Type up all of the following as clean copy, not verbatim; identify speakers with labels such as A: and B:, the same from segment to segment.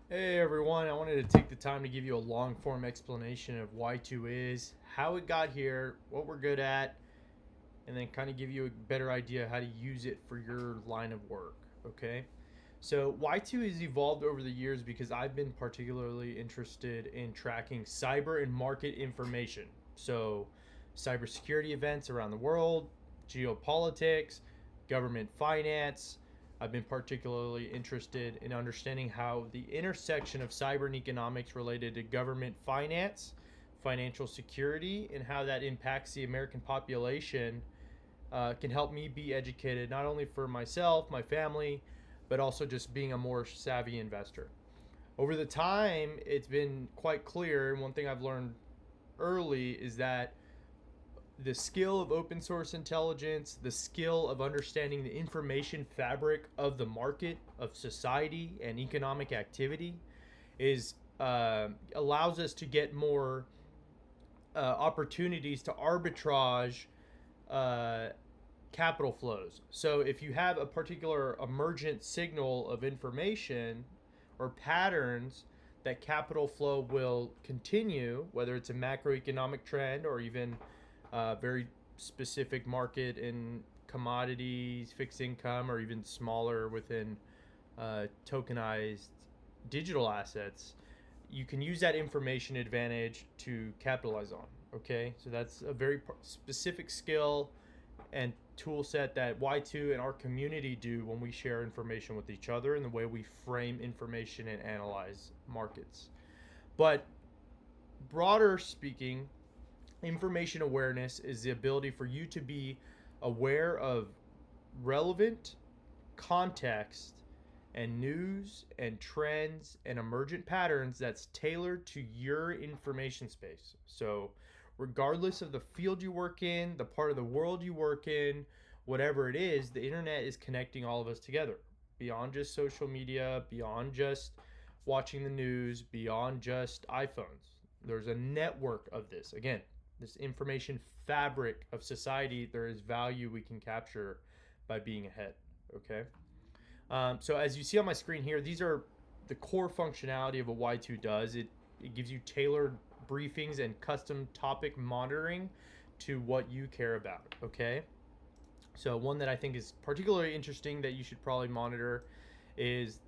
A: Hey everyone, I wanted to take the time to give you a long form explanation of why 2 is, how it got here, what we're good at, and then kind of give you a better idea how to use it for your line of work. Okay? So, Y2 has evolved over the years because I've been particularly interested in tracking cyber and market information. So, cybersecurity events around the world, geopolitics, government finance. I've been particularly interested in understanding how the intersection of cyber and economics related to government finance, financial security, and how that impacts the American population can help me be educated not only for myself, my family, but also just being a more savvy investor. Over the time, it's been quite clear, and one thing I've learned early is that the skill of open source intelligence, the skill of understanding the information fabric of the market, of society, and economic activity is allows us to get more opportunities to arbitrage uh, capital flows. So if you have a particular emergent signal of information or patterns that capital flow will continue, whether it's a macroeconomic trend or even very specific market in commodities, fixed income, or even smaller within tokenized digital assets, you can use that information advantage to capitalize on. Okay, so that's a very specific skill and tool set that Y2 and our community do when we share information with each other and the way we frame information and analyze markets. But broader speaking, information awareness is the ability for you to be aware of relevant context and news and trends and emergent patterns that's tailored to your information space. So, regardless of the field you work in, the part of the world you work in, whatever it is, the internet is connecting all of us together. Beyond just social media, beyond just watching the news, beyond just iPhones. There's a network of this. Again, this information fabric of society, there is value we can capture by being ahead. Okay. So as you see on my screen here, these are the core functionality of what Y2 does. It gives you tailored briefings and custom topic monitoring to what you care about. Okay. So one that I think is particularly interesting that you should probably monitor is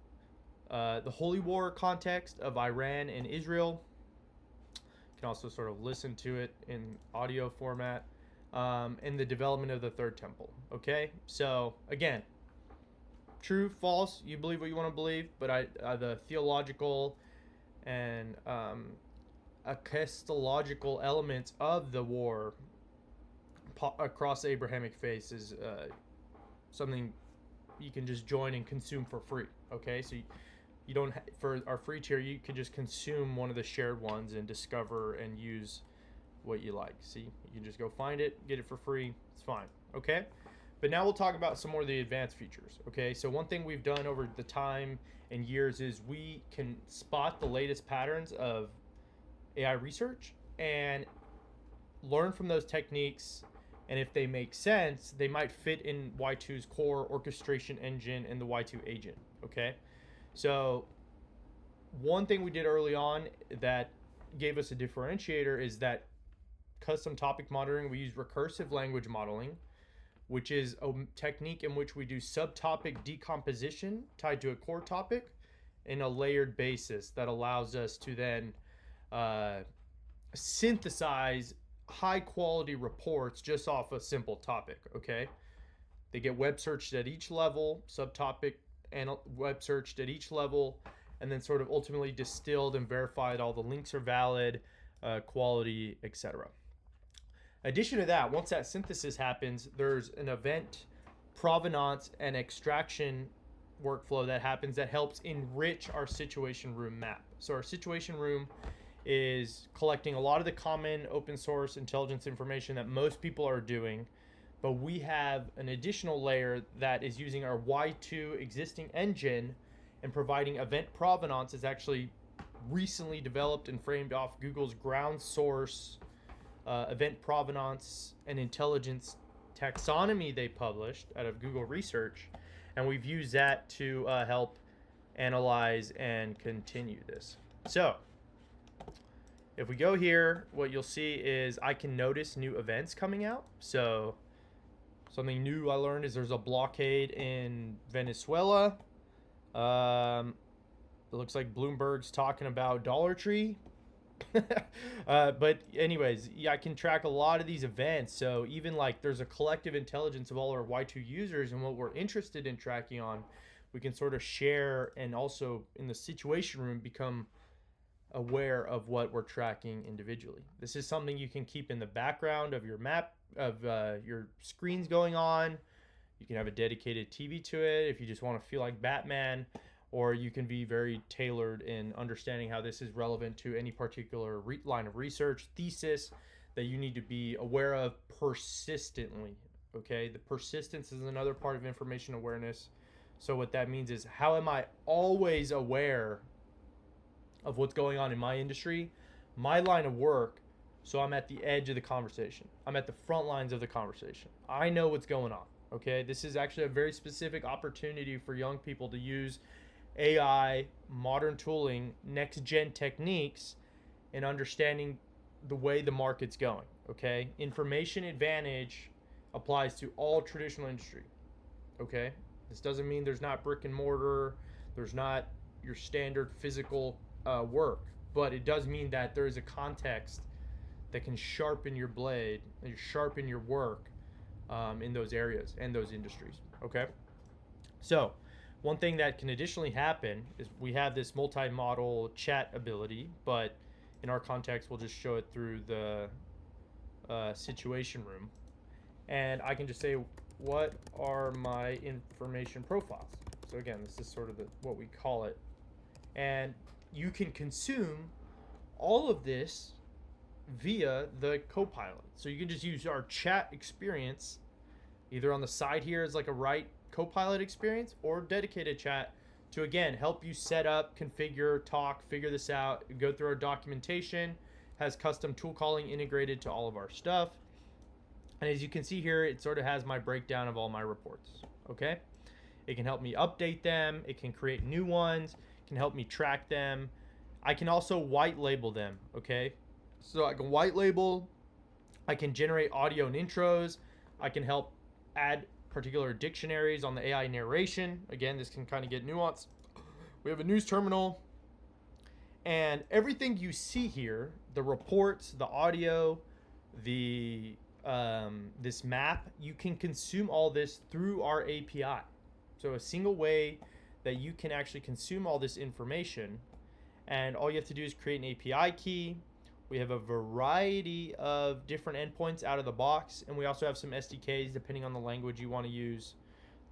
A: the holy war context of Iran and Israel. You can also sort of listen to it in audio format. And the development of the third temple. Okay. So again, true, false, you believe what you want to believe, but the theological and ecclesiological elements of the war across the Abrahamic faith is something you can just join and consume for free. Okay, so you don't for our free tier, you can just consume one of the shared ones and discover and use what you like. See, you can just go find it, get it for free. It's fine. Okay. But now we'll talk about some more of the advanced features. Okay, so one thing we've done over the time and years is we can spot the latest patterns of AI research and learn from those techniques. And if they make sense, they might fit in Y2's core orchestration engine and the Y2 agent. Okay, so one thing we did early on that gave us a differentiator is that custom topic monitoring, we use recursive language modeling, which is a technique in which we do subtopic decomposition tied to a core topic in a layered basis that allows us to then uh, synthesize high quality reports just off a simple topic. Okay, they get web searched at each level, subtopic and web searched at each level, and then sort of ultimately distilled and verified all the links are valid, quality, etc. Addition to that, once that synthesis happens, there's an event provenance and extraction workflow that happens that helps enrich our situation room map. So our situation room is collecting a lot of the common open source intelligence information that most people are doing, but we have an additional layer that is using our Y2 existing engine and providing event provenance is actually recently developed and framed off Google's ground source event provenance and intelligence taxonomy they published out of Google Research, and we've used that to help analyze, and continue this. So if we go here, what you'll see is I can notice new events coming out. So something new I learned is there's a blockade in Venezuela. It looks like Bloomberg's talking about Dollar Tree. But anyways, yeah, I can track a lot of these events. So even like there's a collective intelligence of all our Y2 users and what we're interested in tracking on, we can sort of share and also in the situation room become aware of what we're tracking individually. This is something you can keep in the background of your map of your screens going on. You can have a dedicated TV to it if you just want to feel like Batman, or you can be very tailored in understanding how this is relevant to any particular line of research, thesis that you need to be aware of persistently. Okay, the persistence is another part of information awareness. So what that means is, how am I always aware of what's going on in my industry, my line of work, so I'm at the edge of the conversation. I'm at the front lines of the conversation. I know what's going on. Okay, this is actually a very specific opportunity for young people to use AI, modern tooling, next gen techniques in understanding the way the market's going. Okay, information advantage applies to all traditional industry. Okay, this doesn't mean there's not brick and mortar, there's not your standard physical work, but it does mean that there is a context that can sharpen your blade and sharpen your work in those areas and those industries. Okay, so one thing that can additionally happen is we have this multi-model chat ability, but in our context we'll just show it through the situation room, and I can just say, what are my information profiles? So again, this is sort of what we call it, and you can consume all of this via the Copilot. So you can just use our chat experience either on the side here as like a right Copilot experience, or dedicated chat to again help you set up, configure, talk, figure this out, go through our documentation, has custom tool calling integrated to all of our stuff. And as you can see here, it sort of has my breakdown of all my reports. Okay, it can help me update them, it can create new ones, can help me track them. I can also white label them. Okay, so I can white label, I can generate audio and intros, I can help add particular dictionaries on the AI narration. Again, this can kind of get nuanced. We have a news terminal, and everything you see here, the reports, the audio, the this map, you can consume all this through our API. So a single way that you can actually consume all this information, and all you have to do is create an API key. We have a variety of different endpoints out of the box, and we also have some SDKs depending on the language you want to use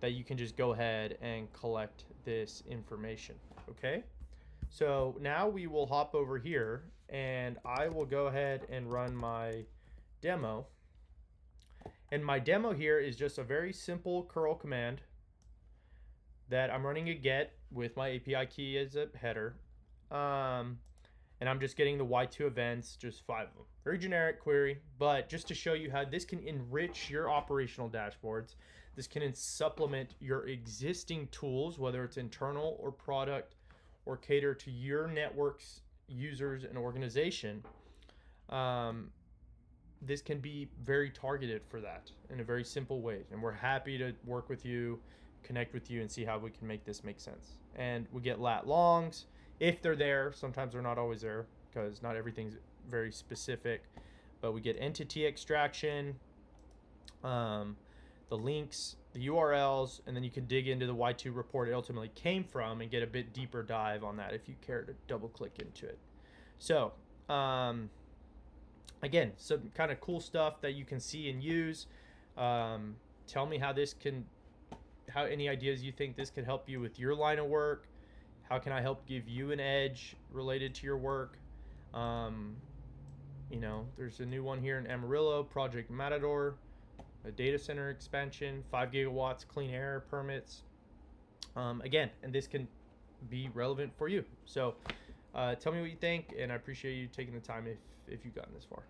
A: that you can just go ahead and collect this information. Okay, so now we will hop over here and I will go ahead and run my demo. And my demo here is just a very simple curl command that I'm running a get with my API key as a header. And I'm just getting the Y2 events, just 5 of them. Very generic query, but just to show you how this can enrich your operational dashboards. This can supplement your existing tools, whether it's internal or product, or cater to your network's users and organization. This can be very targeted for that in a very simple way. And we're happy to work with you, connect with you, and see how we can make this make sense. And we get lat longs if they're there. Sometimes they're not always there because not everything's very specific, but we get entity extraction, the links, the URLs, and then you can dig into the Y2 report it ultimately came from and get a bit deeper dive on that if you care to double click into it. So again, some kind of cool stuff that you can see and use. Tell me how any ideas you think this could help you with your line of work. How can I help give you an edge related to your work? There's a new one here in Amarillo, Project Matador, a data center expansion, 5 gigawatts, clean air permits. Again, and this can be relevant for you. So tell me what you think, and I appreciate you taking the time if you've gotten this far.